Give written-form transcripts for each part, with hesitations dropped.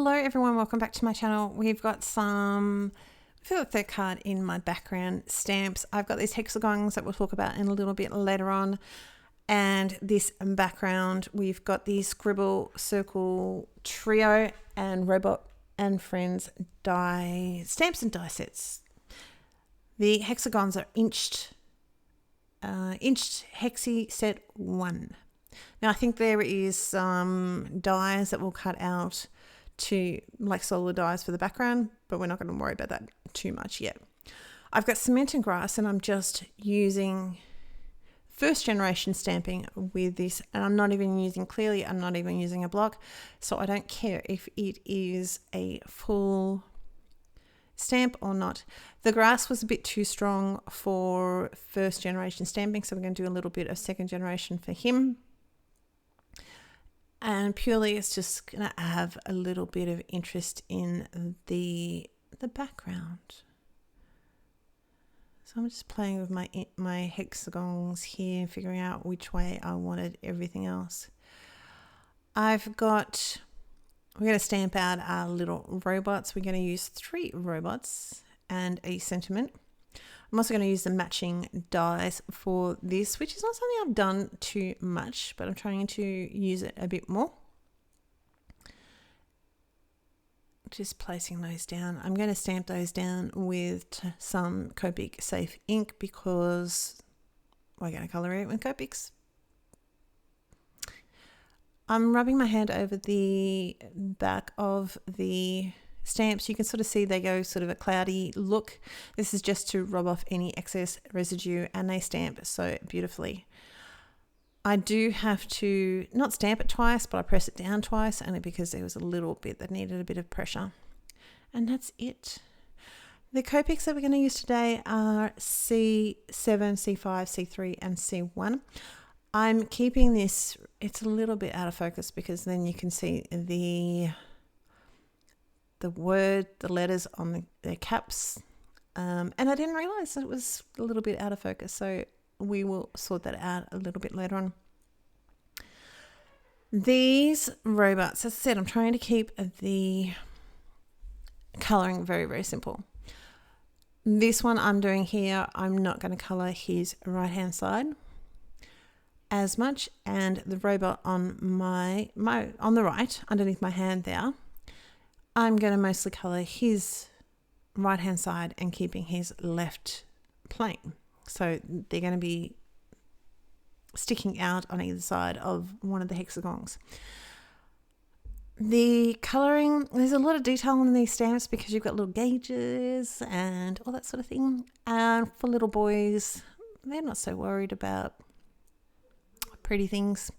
Hello everyone, welcome back to my channel. We've got the third card in my background stamps. I've got these hexagons that we'll talk about in a little bit later on. And this background, we've got the Scribble Circle Trio and Robot and Friends die stamps and die sets. The hexagons are inched Hexie set 1. Now I think there is some dies that we'll cut out to like solid dies for the background, but we're not going to worry about that too much yet. I've got cement and grass and I'm just using first generation stamping with this, and I'm not even using clearly, I'm not even using a block, so I don't care if it is a full stamp or not. The grass was a bit too strong for first generation stamping, so we're going to do a little bit of second generation for him. And purely it's just going to have a little bit of interest in the background. So I'm just playing with my hexagons here, figuring out which way I wanted everything else. We're going to stamp out our little robots. We're going to use 3 robots and a sentiment. I'm also going to use the matching dies for this, which is not something I've done too much, but I'm trying to use it a bit more. Just placing those down. I'm going to stamp those down with some Copic Safe ink because we're going to colour it with Copics. I'm rubbing my hand over the back of the stamps. You can sort of see they go sort of a cloudy look. This is just to rub off any excess residue, and they stamp so beautifully. I do have to not stamp it twice, but I press it down twice, only because there was a little bit that needed a bit of pressure. And that's it. The Copics that we're going to use today are C7, C5, C3 and C1. I'm keeping this, it's a little bit out of focus because then you can see the letters on the caps. And I didn't realize it was a little bit out of focus. So we will sort that out a little bit later on. These robots, as I said, I'm trying to keep the colouring very, very simple. This one I'm doing here, I'm not going to colour his right hand side as much, and the robot on on the right underneath my hand there, I'm going to mostly colour his right hand side and keeping his left plain. So they're going to be sticking out on either side of one of the hexagons. The colouring, there's a lot of detail on these stamps because you've got little gauges and all that sort of thing. And for little boys, they're not so worried about pretty things.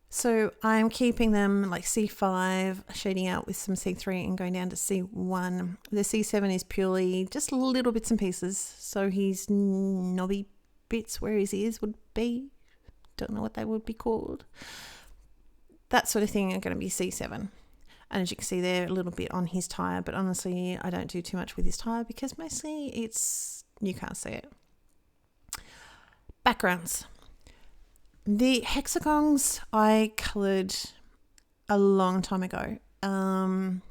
So I'm keeping them like C5, shading out with some C3 and going down to C1. The C7 is purely just little bits and pieces. So his knobby bits where his ears would be, don't know what they would be called. That sort of thing are going to be C7. And as you can see there, a little bit on his tire, but honestly, I don't do too much with his tire because mostly you can't see it. Backgrounds. The hexagons I coloured a long time ago, and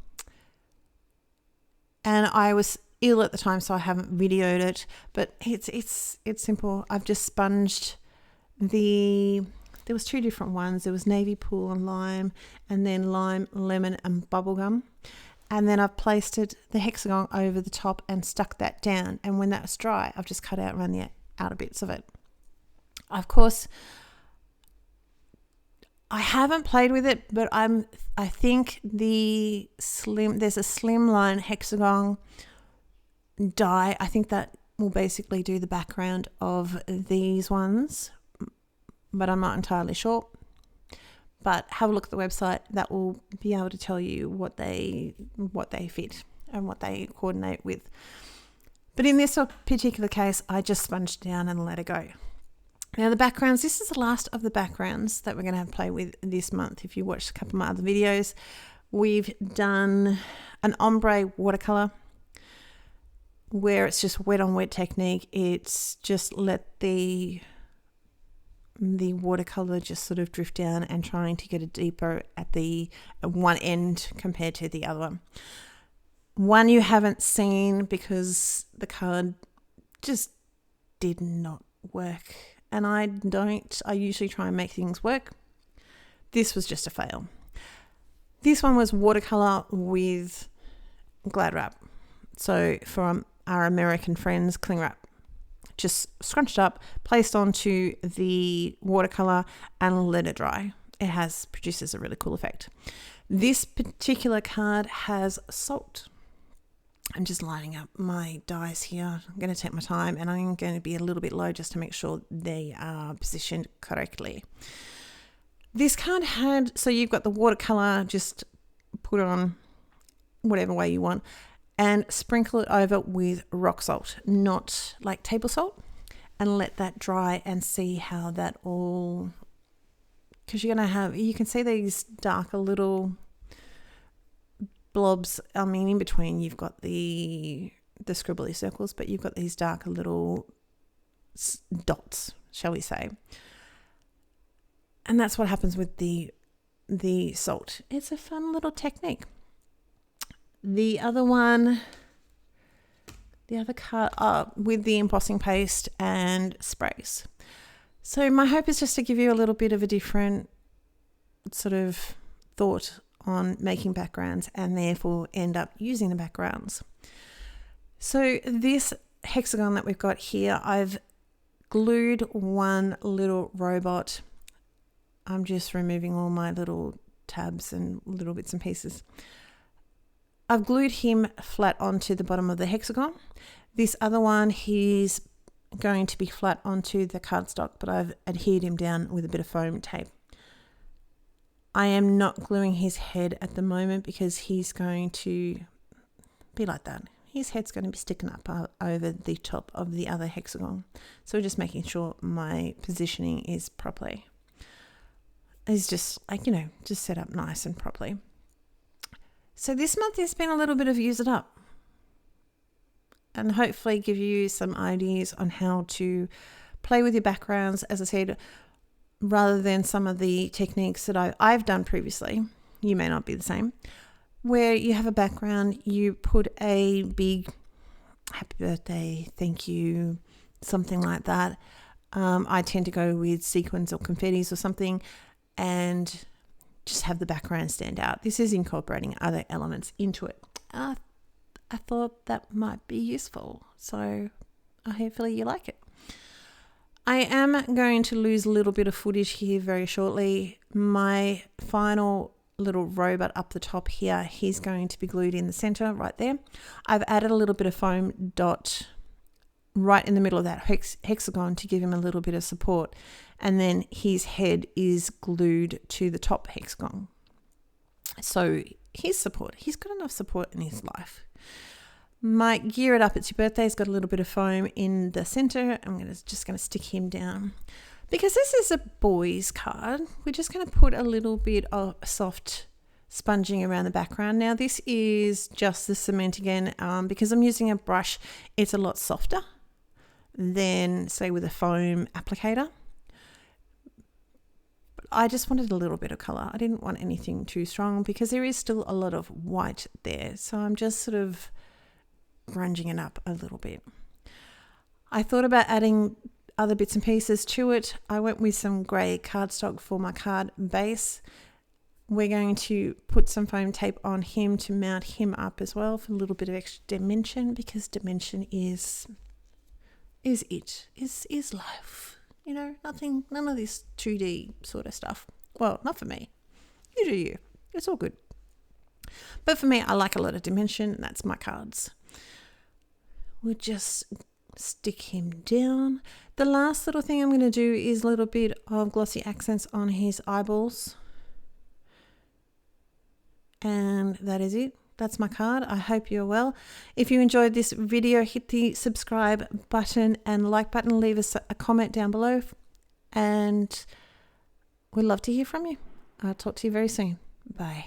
I was ill at the time, so I haven't videoed it. But it's simple. I've just sponged there was 2 different ones. There was navy pool and lime, and then lime, lemon, and bubblegum. And then I've placed the hexagon over the top and stuck that down. And when that was dry, I've just cut out around the outer bits of it. Of course, I haven't played with it, but I think there's a slimline hexagon die. I think that will basically do the background of these ones, but I'm not entirely sure. But have a look at the website. That will be able to tell you what they fit and what they coordinate with. But in this particular case, I just sponged down and let it go. Now the backgrounds, this is the last of the backgrounds that we're going to have to play with this month. If you watched a couple of my other videos, we've done an ombre watercolor where it's just wet on wet technique. It's just let the the watercolor just sort of drift down and trying to get it deeper at the one end compared to the other one. One you haven't seen because the card just did not work. And I usually try and make things work. This was just a fail. This one was watercolor with Glad wrap. So for our American friends, cling wrap. Just scrunched up, placed onto the watercolor and let it dry. It produces a really cool effect. This particular card has salt. I'm just lining up my dies here. I'm going to take my time and I'm going to be a little bit low just to make sure they are positioned correctly. This card so you've got the watercolor, just put on whatever way you want and sprinkle it over with rock salt, not like table salt, and let that dry and see how that all, because you can see these darker little blobs. I mean, in between you've got the scribbly circles, but you've got these darker little dots, shall we say. And that's what happens with the salt. It's a fun little technique. The other card with the embossing paste and sprays. So my hope is just to give you a little bit of a different sort of thought on making backgrounds and therefore end up using the backgrounds. So this hexagon that we've got here, I've glued one little robot. I'm just removing all my little tabs and little bits and pieces. I've glued him flat onto the bottom of the hexagon. This other one, he's going to be flat onto the cardstock, but I've adhered him down with a bit of foam tape. I am not gluing his head at the moment because he's going to be like that. His head's going to be sticking up over the top of the other hexagon. So we're just making sure my positioning is properly. It's just like, just set up nice and properly. So this month there's been a little bit of use it up and hopefully give you some ideas on how to play with your backgrounds. As I said, rather than some of the techniques that I've done previously, you may not be the same, where you have a background, you put a big happy birthday, thank you, something like that. I tend to go with sequins or confettis or something and just have the background stand out. This is incorporating other elements into it. I thought that might be useful, so hopefully you like it. I am going to lose a little bit of footage here very shortly. My final little robot up the top here, he's going to be glued in the center right there. I've added a little bit of foam dot right in the middle of that hexagon to give him a little bit of support, and then his head is glued to the top hexagon. So he's got enough support in his life. My Gear It Up It's Your Birthday's got a little bit of foam in the center. I'm just going to stick him down. Because this is a boys card, we're just going to put a little bit of soft sponging around the background. Now this is just the cement again, because I'm using a brush, it's a lot softer than say with a foam applicator. But I just wanted a little bit of color. I didn't want anything too strong because there is still a lot of white there. So I'm just sort of grunging it up a little bit. I thought about adding other bits and pieces to it. I went with some grey cardstock for my card base. We're going to put some foam tape on him to mount him up as well for a little bit of extra dimension, because dimension is life. None of this 2D sort of stuff. Well, not for me. You do you. It's all good. But for me, I like a lot of dimension, and that's my cards. We'll just stick him down. The last little thing I'm going to do is a little bit of glossy accents on his eyeballs. And that is it. That's my card. I hope you're well. If you enjoyed this video, hit the subscribe button and like button. Leave us a comment down below. And we'd love to hear from you. I'll talk to you very soon. Bye.